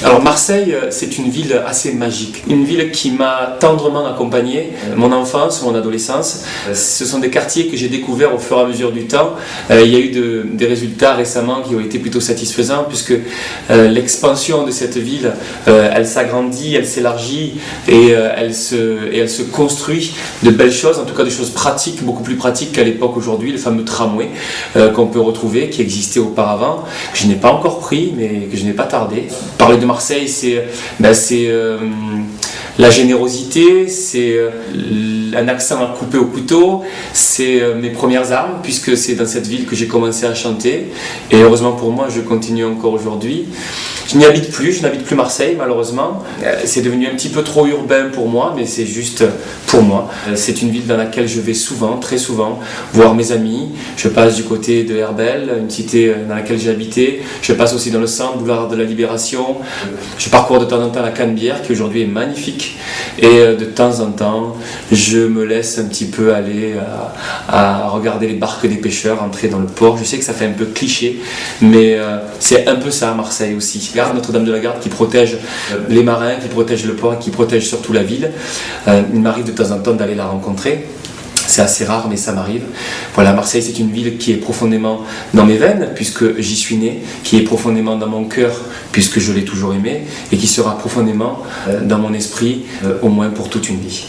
Alors Marseille, c'est une ville assez magique, une ville qui m'a tendrement accompagné, mon enfance, mon adolescence. Ce sont des quartiers que j'ai découverts au fur et à mesure du temps. Il y a eu des résultats récemment qui ont été plutôt satisfaisants puisque l'expansion de cette ville, elle s'agrandit, elle s'élargit et elle se construit de belles choses, en tout cas des choses pratiques, beaucoup plus pratiques qu'à l'époque aujourd'hui, le fameux tramway qu'on peut retrouver, qui existait auparavant, que je n'ai pas encore pris mais que je n'ai pas tardé. Parler de Marseille, c'est la générosité, c'est un accent à couper au couteau, c'est mes premières armes, puisque c'est dans cette ville que j'ai commencé à chanter, et heureusement pour moi, je continue encore aujourd'hui. Je n'y habite plus, je n'habite plus Marseille malheureusement, c'est devenu un petit peu trop urbain pour moi, mais c'est juste pour moi. C'est une ville dans laquelle je vais souvent, très souvent, voir mes amis. Je passe du côté de Herbel, une cité dans laquelle j'ai habité, je passe aussi dans le centre, boulevard de la Libération. Je parcours de temps en temps la Canebière, qui aujourd'hui est magnifique, et de temps en temps, je me laisse un petit peu aller à regarder les barques des pêcheurs entrer dans le port. Je sais que ça fait un peu cliché, mais c'est un peu ça à Marseille aussi. Notre-Dame de la Garde qui protège les marins, qui protège le port, qui protège surtout la ville. Il m'arrive de temps en temps d'aller la rencontrer. C'est assez rare, mais ça m'arrive. Voilà, Marseille, c'est une ville qui est profondément dans mes veines, puisque j'y suis né, qui est profondément dans mon cœur, puisque je l'ai toujours aimé, et qui sera profondément dans mon esprit, au moins pour toute une vie.